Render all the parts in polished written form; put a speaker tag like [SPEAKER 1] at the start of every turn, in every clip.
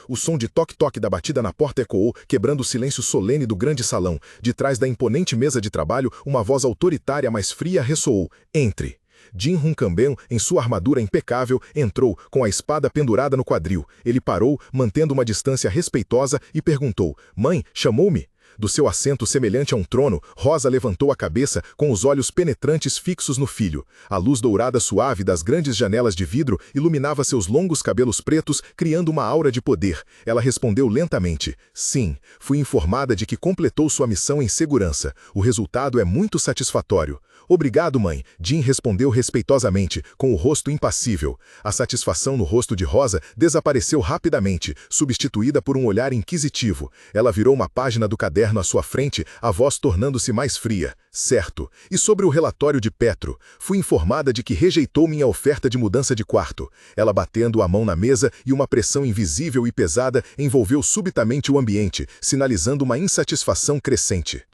[SPEAKER 1] O som de toque-toque da batida na porta ecoou, quebrando o silêncio solene do grande salão. De trás da imponente mesa de trabalho, uma voz autoritária, mas fria, ressoou. Entre. Jim Huncambel, em sua armadura impecável, entrou, com a espada pendurada no quadril. Ele parou, mantendo uma distância respeitosa, e perguntou: Mãe, chamou-me? Do seu assento semelhante a um trono, Rosa levantou a cabeça, com os olhos penetrantes fixos no filho. A luz dourada suave das grandes janelas de vidro iluminava seus longos cabelos pretos, criando uma aura de poder. Ela respondeu lentamente: Sim, fui informada de que completou sua missão em segurança. O resultado é muito satisfatório. Obrigado, mãe, Jim respondeu respeitosamente, com o rosto impassível. A satisfação no rosto de Rosa desapareceu rapidamente, substituída por um olhar inquisitivo. Ela virou uma página do caderno à sua frente, a voz tornando-se mais fria. Certo. E sobre o relatório de Petro? Fui informada de que rejeitou minha oferta de mudança de quarto. Ela batendo a mão na mesa e uma pressão invisível e pesada envolveu subitamente o ambiente, sinalizando uma insatisfação crescente.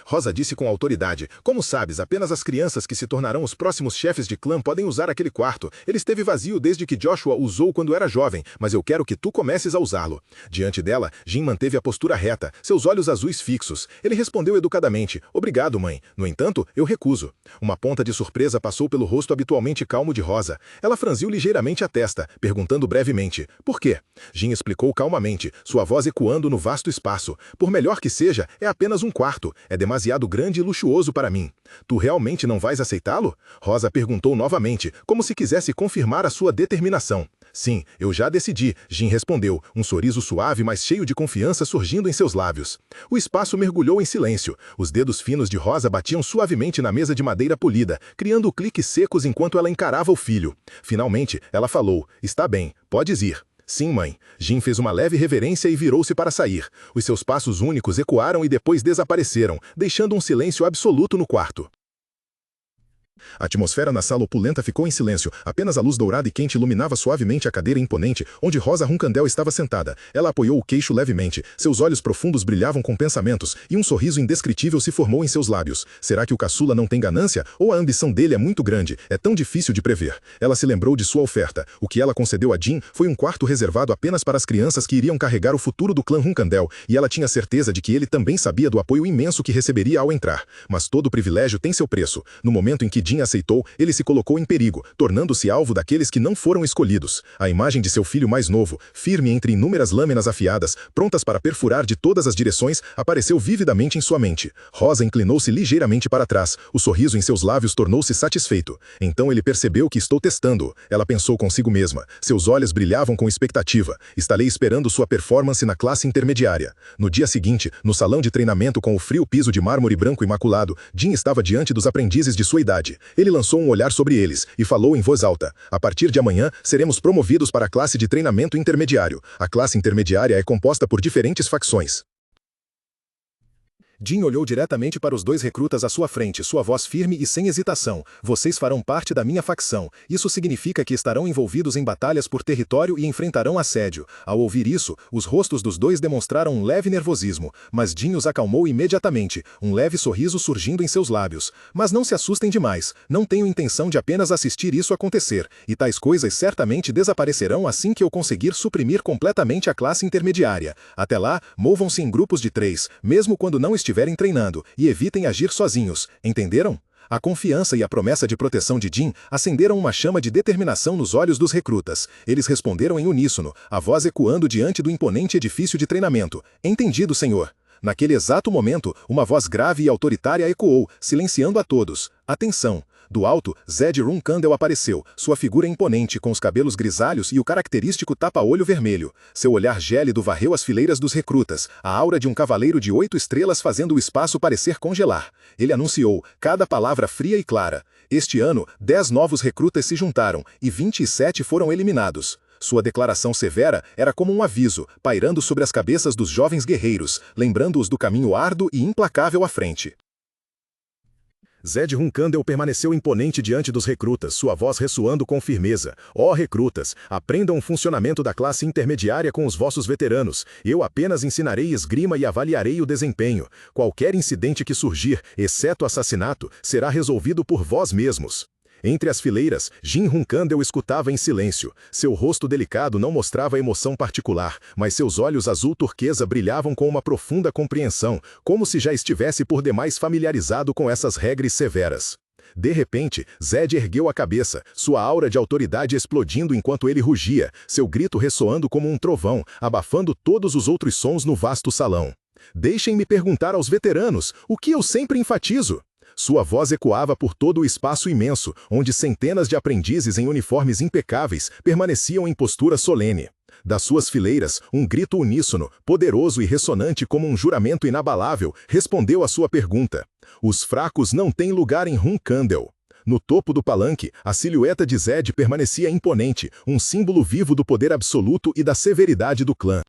[SPEAKER 1] Rosa disse com autoridade: Como sabes, apenas as crianças que se tornarão os próximos chefes de clã podem usar aquele quarto. Ele esteve vazio desde que Joshua usou quando era jovem, mas eu quero que tu comeces a usá-lo. Diante dela, Jim manteve a postura reta, seus olhos azuis fixos. Ele respondeu educadamente: Obrigado, mãe. No entanto, eu recuso. Uma ponta de surpresa passou pelo rosto habitualmente calmo de Rosa. Ela franziu ligeiramente a testa, perguntando brevemente: Por quê? Jim explicou calmamente, sua voz ecoando no vasto espaço. Por melhor que seja, é apenas um quarto. É demasiado grande e luxuoso para mim. Tu realmente não vais aceitá-lo? Rosa perguntou novamente, como se quisesse confirmar a sua determinação. Sim, eu já decidi, Jim respondeu, um sorriso suave mas cheio de confiança surgindo em seus lábios. O espaço mergulhou em silêncio. Os dedos finos de Rosa batiam suavemente na mesa de madeira polida, criando cliques secos enquanto ela encarava o filho. Finalmente, ela falou: Está bem, podes ir. Sim, mãe. Jim fez uma leve reverência e virou-se para sair. Os seus passos únicos ecoaram e depois desapareceram, deixando um silêncio absoluto no quarto. A atmosfera na sala opulenta ficou em silêncio. Apenas a luz dourada e quente iluminava suavemente a cadeira imponente, onde Rosa Huncambel estava sentada. Ela apoiou o queixo levemente. Seus olhos profundos brilhavam com pensamentos, e um sorriso indescritível se formou em seus lábios. Será que o caçula não tem ganância? Ou a ambição dele é muito grande? É tão difícil de prever. Ela se lembrou de sua oferta. O que ela concedeu a Jim foi um quarto reservado apenas para as crianças que iriam carregar o futuro do clã Huncambel, e ela tinha certeza de que ele também sabia do apoio imenso que receberia ao entrar. Mas todo privilégio tem seu preço. No momento em que Jim aceitou, ele se colocou em perigo, tornando-se alvo daqueles que não foram escolhidos. A imagem de seu filho mais novo, firme entre inúmeras lâminas afiadas, prontas para perfurar de todas as direções, apareceu vividamente em sua mente. Rosa inclinou-se ligeiramente para trás. O sorriso em seus lábios tornou-se satisfeito. Então ele percebeu que estou testando. Ela pensou consigo mesma. Seus olhos brilhavam com expectativa. Estarei esperando sua performance na classe intermediária. No dia seguinte, no salão de treinamento com o frio piso de mármore branco imaculado, Jim estava diante dos aprendizes de sua idade. Ele lançou um olhar sobre eles e falou em voz alta: A partir de amanhã, seremos promovidos para a classe de treinamento intermediário. A classe intermediária é composta por diferentes facções. Jim olhou diretamente para os dois recrutas à sua frente, sua voz firme e sem hesitação. Vocês farão parte da minha facção. Isso significa que estarão envolvidos em batalhas por território e enfrentarão assédio. Ao ouvir isso, os rostos dos dois demonstraram um leve nervosismo, mas Jim os acalmou imediatamente, um leve sorriso surgindo em seus lábios. Mas não se assustem demais. Não tenho intenção de apenas assistir isso acontecer, e tais coisas certamente desaparecerão assim que eu conseguir suprimir completamente a classe intermediária. Até lá, movam-se em grupos de 3, mesmo quando não estiverem treinando, e evitem agir sozinhos, entenderam? A confiança e a promessa de proteção de Jim acenderam uma chama de determinação nos olhos dos recrutas. Eles responderam em uníssono, a voz ecoando diante do imponente edifício de treinamento. Entendido, senhor. Naquele exato momento, uma voz grave e autoritária ecoou, silenciando a todos. Atenção! Do alto, Zed Huncambel apareceu, sua figura imponente com os cabelos grisalhos e o característico tapa-olho vermelho. Seu olhar gélido varreu as fileiras dos recrutas, a aura de um cavaleiro de 8 estrelas fazendo o espaço parecer congelar. Ele anunciou, cada palavra fria e clara. Este ano, 10 novos recrutas se juntaram, e 27 foram eliminados. Sua declaração severa era como um aviso, pairando sobre as cabeças dos jovens guerreiros, lembrando-os do caminho árduo e implacável à frente. Zed Huncambel permaneceu imponente diante dos recrutas, sua voz ressoando com firmeza. Ó recrutas, aprendam o funcionamento da classe intermediária com os vossos veteranos. Eu apenas ensinarei esgrima e avaliarei o desempenho. Qualquer incidente que surgir, exceto assassinato, será resolvido por vós mesmos. Entre as fileiras, Jin Hunkandel escutava em silêncio. Seu rosto delicado não mostrava emoção particular, mas seus olhos azul turquesa brilhavam com uma profunda compreensão, como se já estivesse por demais familiarizado com essas regras severas. De repente, Zed ergueu a cabeça, sua aura de autoridade explodindo enquanto ele rugia, seu grito ressoando como um trovão, abafando todos os outros sons no vasto salão. Deixem-me perguntar aos veteranos, o que eu sempre enfatizo? Sua voz ecoava por todo o espaço imenso, onde centenas de aprendizes em uniformes impecáveis permaneciam em postura solene. Das suas fileiras, um grito uníssono, poderoso e ressonante como um juramento inabalável, respondeu à sua pergunta. Os fracos não têm lugar em Hunkandel. No topo do palanque, a silhueta de Zed permanecia imponente, um símbolo vivo do poder absoluto e da severidade do clã.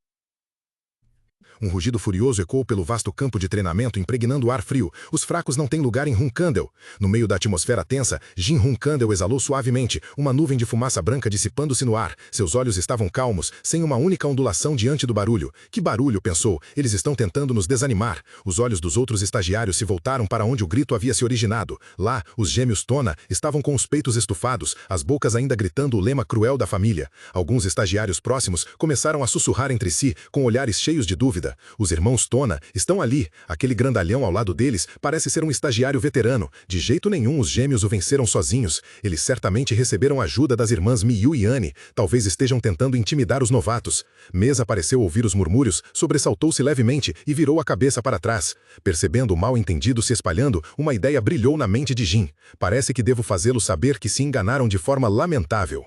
[SPEAKER 1] Um rugido furioso ecoou pelo vasto campo de treinamento, impregnando o ar frio. Os fracos não têm lugar em Hunkandel. No meio da atmosfera tensa, Jin Hunkandel exalou suavemente, uma nuvem de fumaça branca dissipando-se no ar. Seus olhos estavam calmos, sem uma única ondulação diante do barulho. Que barulho, pensou. Eles estão tentando nos desanimar. Os olhos dos outros estagiários se voltaram para onde o grito havia se originado. Lá, os gêmeos Tona estavam com os peitos estufados, as bocas ainda gritando o lema cruel da família. Alguns estagiários próximos começaram a sussurrar entre si, com olhares cheios de dúvida. Os irmãos Tona estão ali. Aquele grandalhão ao lado deles parece ser um estagiário veterano. De jeito nenhum os gêmeos o venceram sozinhos. Eles certamente receberam ajuda das irmãs Miyu e Anne. Talvez estejam tentando intimidar os novatos. Mesa pareceu ouvir os murmúrios, sobressaltou-se levemente e virou a cabeça para trás. Percebendo o mal-entendido se espalhando, uma ideia brilhou na mente de Jin. Parece que devo fazê-lo saber que se enganaram de forma lamentável.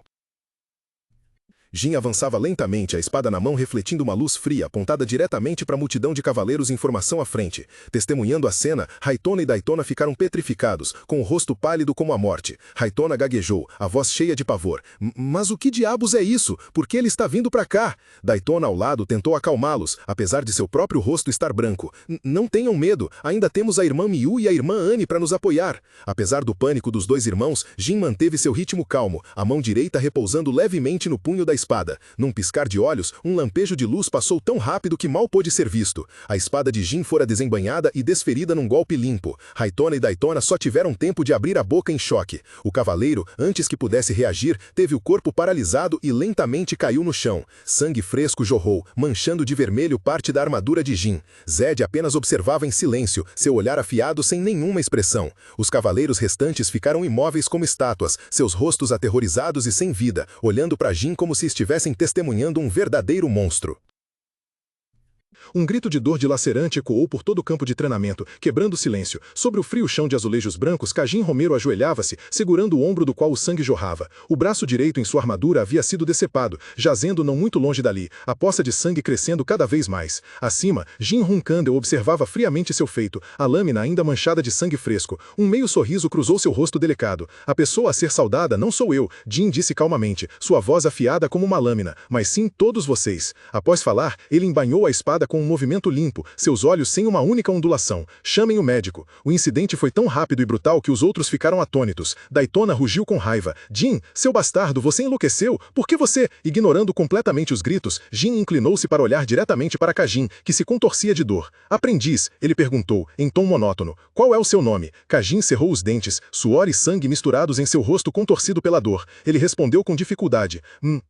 [SPEAKER 1] Jin avançava lentamente, a espada na mão refletindo uma luz fria apontada diretamente para a multidão de cavaleiros em formação à frente. Testemunhando a cena, Haitona e Daytona ficaram petrificados, com o rosto pálido como a morte. Haitona gaguejou, a voz cheia de pavor. Mas o que diabos é isso? Por que ele está vindo para cá? Daytona ao lado tentou acalmá-los, apesar de seu próprio rosto estar branco. Não tenham medo, ainda temos a irmã Miyu e a irmã Anne para nos apoiar. Apesar do pânico dos dois irmãos, Jin manteve seu ritmo calmo, a mão direita repousando levemente no punho da espada. Num piscar de olhos, um lampejo de luz passou tão rápido que mal pôde ser visto. A espada de Jin fora desembainhada e desferida num golpe limpo. Haitona e Daytona só tiveram tempo de abrir a boca em choque. O cavaleiro, antes que pudesse reagir, teve o corpo paralisado e lentamente caiu no chão. Sangue fresco jorrou, manchando de vermelho parte da armadura de Jin. Zed apenas observava em silêncio, seu olhar afiado sem nenhuma expressão. Os cavaleiros restantes ficaram imóveis como estátuas, seus rostos aterrorizados e sem vida, olhando para Jin como se estivessem testemunhando um verdadeiro monstro. Um grito de dor dilacerante ecoou por todo o campo de treinamento, quebrando o silêncio. Sobre o frio chão de azulejos brancos, Kajin Romero ajoelhava-se, segurando o ombro do qual o sangue jorrava. O braço direito em sua armadura havia sido decepado, jazendo não muito longe dali, a poça de sangue crescendo cada vez mais. Acima, Jin Hunkandel observava friamente seu feito, a lâmina ainda manchada de sangue fresco. Um meio sorriso cruzou seu rosto delicado. A pessoa a ser saudada não sou eu, Jin disse calmamente, sua voz afiada como uma lâmina, mas sim todos vocês. Após falar, ele embainhou a espada com um movimento limpo, seus olhos sem uma única ondulação. Chamem o médico. O incidente foi tão rápido e brutal que os outros ficaram atônitos. Daytona rugiu com raiva. Jin, seu bastardo, você enlouqueceu? Por que você? Ignorando completamente os gritos, Jin inclinou-se para olhar diretamente para Kajin, que se contorcia de dor. Aprendiz, ele perguntou, em tom monótono. Qual é o seu nome? Kajin cerrou os dentes, suor e sangue misturados em seu rosto contorcido pela dor. Ele respondeu com dificuldade.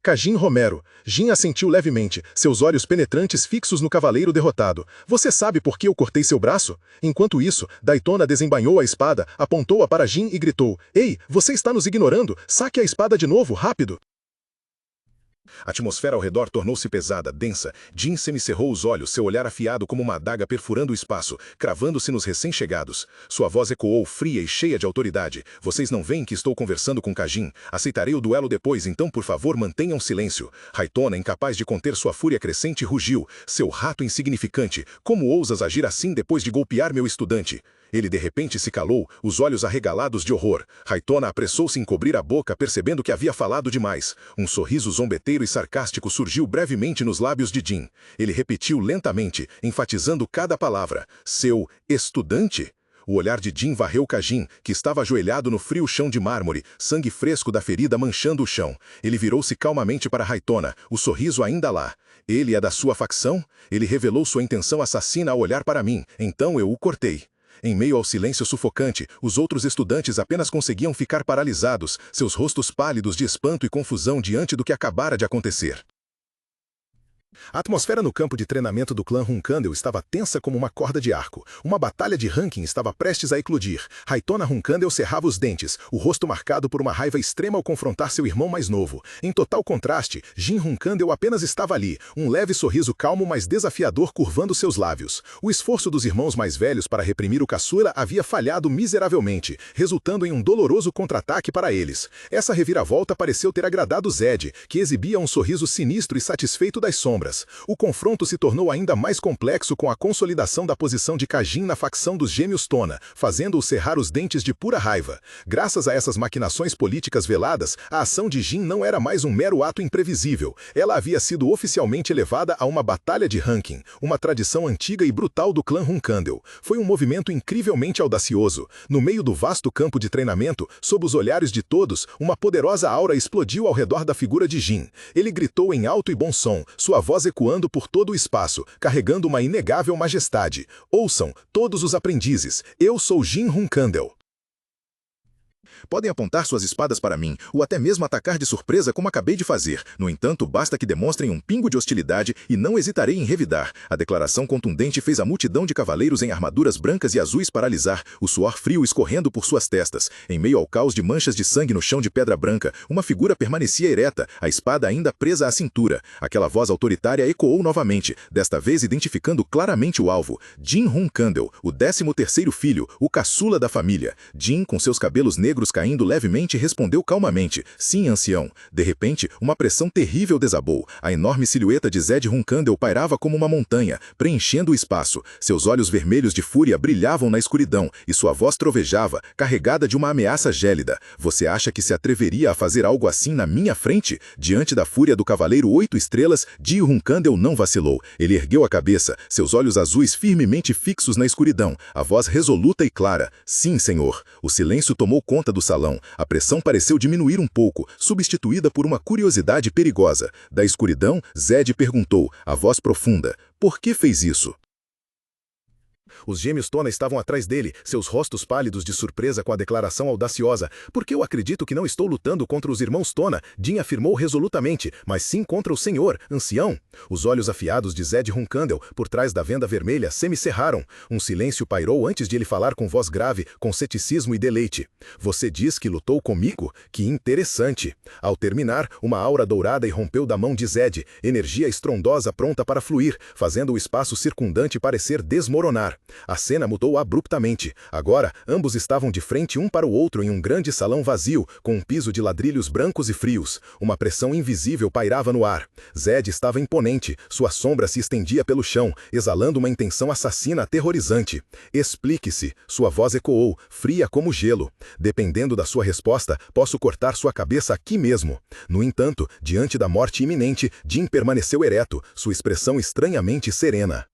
[SPEAKER 1] Kajin Romero. Jin assentiu levemente, seus olhos penetrantes fixos no cavaleiro derrotado. Você sabe por que eu cortei seu braço? Enquanto isso, Daytona desembainhou a espada, apontou-a para Jin e gritou. Ei, você está nos ignorando? Saque a espada de novo, rápido! A atmosfera ao redor tornou-se pesada, densa. Jin semicerrou os olhos, seu olhar afiado como uma adaga perfurando o espaço, cravando-se nos recém-chegados. Sua voz ecoou fria e cheia de autoridade. Vocês não veem que estou conversando com Kajin? Aceitarei o duelo depois, então por favor mantenham silêncio. Haitona, incapaz de conter sua fúria crescente, rugiu. Seu rato insignificante, como ousas agir assim depois de golpear meu estudante? Ele de repente se calou, os olhos arregalados de horror. Haitona apressou-se em cobrir a boca, percebendo que havia falado demais. Um sorriso zombeteiro e sarcástico surgiu brevemente nos lábios de Jin. Ele repetiu lentamente, enfatizando cada palavra. Seu estudante? O olhar de Jin varreu Kajin, que estava ajoelhado no frio chão de mármore, sangue fresco da ferida manchando o chão. Ele virou-se calmamente para Haitona, o sorriso ainda lá. Ele é da sua facção? Ele revelou sua intenção assassina ao olhar para mim, então eu o cortei. Em meio ao silêncio sufocante, os outros estudantes apenas conseguiam ficar paralisados, seus rostos pálidos de espanto e confusão diante do que acabara de acontecer. A atmosfera no campo de treinamento do clã Hunkandel estava tensa como uma corda de arco. Uma batalha de ranking estava prestes a eclodir. Raitona Hunkandel cerrava os dentes, o rosto marcado por uma raiva extrema ao confrontar seu irmão mais novo. Em total contraste, Jin Hunkandel apenas estava ali, um leve sorriso calmo mas desafiador curvando seus lábios. O esforço dos irmãos mais velhos para reprimir o caçula havia falhado miseravelmente, resultando em um doloroso contra-ataque para eles. Essa reviravolta pareceu ter agradado Zed, que exibia um sorriso sinistro e satisfeito das sombras. O confronto se tornou ainda mais complexo com a consolidação da posição de Kajin na facção dos gêmeos Tona, fazendo-o cerrar os dentes de pura raiva. Graças a essas maquinações políticas veladas, a ação de Jin não era mais um mero ato imprevisível. Ela havia sido oficialmente elevada a uma batalha de ranking, uma tradição antiga e brutal do clã Hunkandel. Foi um movimento incrivelmente audacioso. No meio do vasto campo de treinamento, sob os olhares de todos, uma poderosa aura explodiu ao redor da figura de Jin. Ele gritou em alto e bom som, sua voz ecoando por todo o espaço, carregando uma inegável majestade. Ouçam, todos os aprendizes, eu sou Jin Hunkandel. Podem apontar suas espadas para mim, ou até mesmo atacar de surpresa como acabei de fazer. No entanto, basta que demonstrem um pingo de hostilidade e não hesitarei em revidar. A declaração contundente fez a multidão de cavaleiros em armaduras brancas e azuis paralisar, o suor frio escorrendo por suas testas. Em meio ao caos de manchas de sangue no chão de pedra branca, uma figura permanecia ereta, a espada ainda presa à cintura. Aquela voz autoritária ecoou novamente, desta vez identificando claramente o alvo. Jin Hunkandel, o 13º filho, o caçula da família. Jin, com seus cabelos negros caindo levemente, respondeu calmamente, sim, ancião. De repente, uma pressão terrível desabou. A enorme silhueta de Zed Hunkandel pairava como uma montanha, preenchendo o espaço. Seus olhos vermelhos de fúria brilhavam na escuridão, e sua voz trovejava, carregada de uma ameaça gélida. Você acha que se atreveria a fazer algo assim na minha frente? Diante da fúria do cavaleiro 8 estrelas, Jin Hunkandel não vacilou. Ele ergueu a cabeça, seus olhos azuis firmemente fixos na escuridão, a voz resoluta e clara. Sim, senhor. O silêncio tomou conta do salão. A pressão pareceu diminuir um pouco, substituída por uma curiosidade perigosa. Da escuridão, Zed perguntou, a voz profunda, por que fez isso? Os gêmeos Tona estavam atrás dele, seus rostos pálidos de surpresa com a declaração audaciosa. Porque eu acredito que não estou lutando contra os irmãos Tona, Jin afirmou resolutamente, mas sim contra o senhor, ancião. Os olhos afiados de Zed Hunkandel, por trás da venda vermelha, semicerraram. Um silêncio pairou antes de ele falar com voz grave, com ceticismo e deleite. Você diz que lutou comigo? Que interessante. Ao terminar, uma aura dourada irrompeu da mão de Zed, energia estrondosa pronta para fluir, fazendo o espaço circundante parecer desmoronar. A cena mudou abruptamente. Agora, ambos estavam de frente um para o outro em um grande salão vazio, com um piso de ladrilhos brancos e frios. Uma pressão invisível pairava no ar. Zed estava imponente, sua sombra se estendia pelo chão, exalando uma intenção assassina aterrorizante. Explique-se, sua voz ecoou, fria como gelo. Dependendo da sua resposta, posso cortar sua cabeça aqui mesmo. No entanto, diante da morte iminente, Jin permaneceu ereto, sua expressão estranhamente serena.